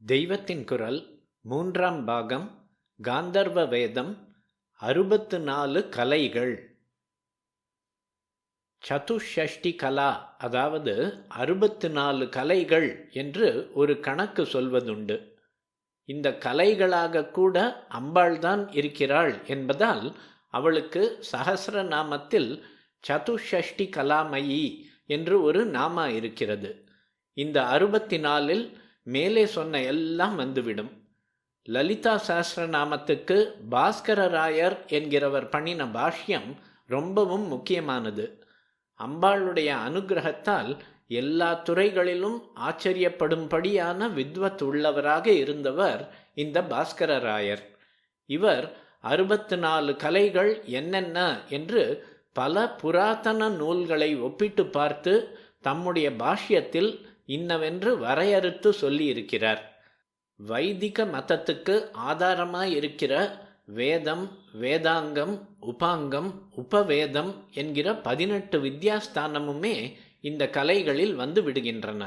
தெய்வத்தின் குரல் மூன்றாம் பாகம் காந்தர்வ வேதம் 64 கலைகள். சதுஷ்டி கலா, அதாவது 64 கலைகள் என்று ஒரு கணக்கு சொல்வதுண்டு. இந்த கலைகளாக கூட அம்பாள்தான் இருக்கிறாள் என்பதால் அவளுக்கு சஹஸ்ரநாமத்தில் சதுஷ்டி கலாமயி என்று ஒரு நாமா இருக்கிறது. இந்த 64இல் மேலே சொன்ன எல்லாம் வந்துவிடும். லலிதா சஹஸ்ரநாமத்துக்கு பாஸ்கரராயர் என்கிறவர் பண்ணின பாஷ்யம் ரொம்பவும் முக்கியமானது. அம்பாளுடைய அனுகிரகத்தால் எல்லா துறைகளிலும் ஆச்சரியப்படும்படியான வித்வத் உள்ளவராக இருந்தவர் இந்த பாஸ்கரராயர். இவர் 64 கலைகள் என்னென்ன என்று பல புராதன நூல்களை ஒப்பிட்டு பார்த்து தம்முடைய பாஷ்யத்தில் இன்னவென்று வரையறுத்து சொல்லியிருக்கிறார். வைதிக மதத்துக்கு ஆதாரமாயிருக்கிற வேதம், வேதாங்கம், உபாங்கம், உபவேதம் என்கிற 18 வித்யாஸ்தானமுமே இந்த கலைகளில் வந்து விடுகின்றன.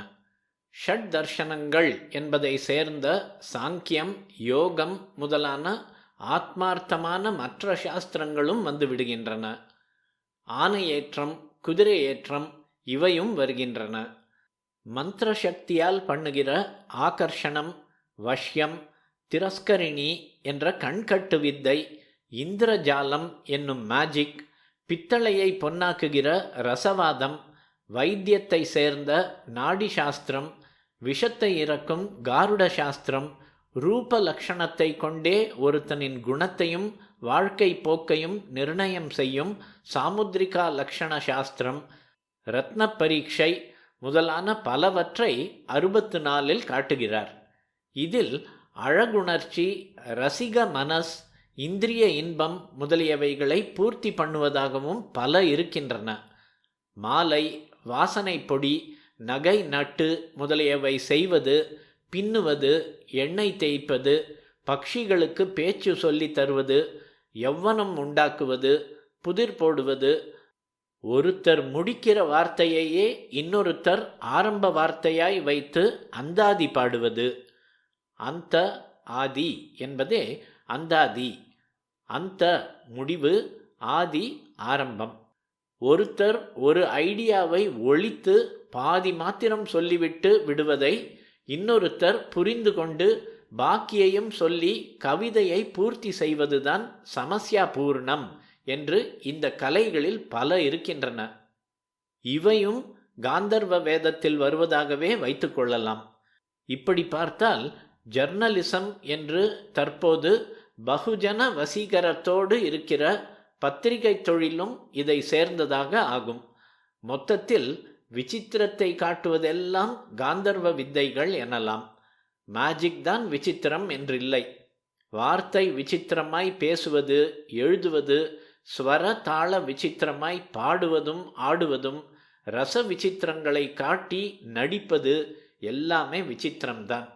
ஷட் தர்ஷனங்கள் என்பதை சேர்ந்த சாங்கியம், யோகம் முதலான ஆத்மார்த்தமான மற்ற சாஸ்திரங்களும் வந்து விடுகின்றன. ஆனையேற்றம், குதிரை ஏற்றம் இவையும் வருகின்றன. மந்திர சக்தியால் பண்ணுகிற ஆகர்ஷணம், வஷ்யம், திரஸ்கரிணி என்ற கண்கட்டு வித்தை, இந்திரஜாலம் என்னும் மேஜிக், பித்தளையை பொன்னாக்குகிற ரசவாதம், வைத்தியத்தை சேர்ந்த நாடி சாஸ்திரம், விஷத்தை இறக்கும் காருட சாஸ்திரம், ரூப லக்ஷணத்தை கொண்டே ஒருத்தனின் குணத்தையும் வாழ்க்கை போக்கையும் நிர்ணயம் செய்யும் சாமுத்ரிகா லக்ஷண சாஸ்திரம், ரத்ன பரீட்சை முதலான பலவற்றை 64இல் காட்டுகிறார். இதில் அழகுணர்ச்சி, ரசிக மனஸ், இந்திரிய இன்பம் முதலியவைகளை பூர்த்தி பண்ணுவதாகவும் பல இருக்கின்றன. மாலை, வாசனை பொடி, நகை நட்டு முதலியவை செய்வது, பின்னுவது, எண்ணெய் தேய்ப்பது, பட்சிகளுக்கு பேச்சு சொல்லி தருவது, யௌவனம் உண்டாக்குவது, புதிர் போடுவது, ஒருத்தர் முடிக்கிற வார்த்தையையே இன்னொருத்தர் ஆரம்ப வார்த்தையாய் வைத்து அந்தாதி பாடுவது. அந்த ஆதி என்பதே அந்தாதி. அந்த முடிவு, ஆதி ஆரம்பம். ஒருத்தர் ஒரு ஐடியாவை ஒழித்து பாதி மாத்திரம் சொல்லிவிட்டு விடுவதை இன்னொருத்தர் புரிந்து கொண்டு பாக்கியையும் சொல்லி கவிதையை பூர்த்தி செய்வதுதான் சமஸ்யா பூர்ணம் என்று இந்த கலைகளில் பல இருக்கின்றன. இவையும் காந்தர்வ வேதத்தில் வருவதாகவே வைத்து கொள்ளலாம். இப்படி பார்த்தால் ஜர்னலிசம் என்று தற்போது பகுஜன வசீகரத்தோடு இருக்கிற பத்திரிகை தொழிலும் இதை சேர்ந்ததாக ஆகும். மொத்தத்தில் விசித்திரத்தை காட்டுவதெல்லாம் காந்தர்வ வித்தைகள் எனலாம். மேஜிக் தான் விசித்திரம் என்றில்லை. வார்த்தை விசித்திரமாய் பேசுவது, எழுதுவது, ஸ்வர தாள விசித்திரமாய் பாடுவதும் ஆடுவதும், ரச விசித்திரங்களை காட்டி நடிப்பது எல்லாமே விசித்திரம்தான்.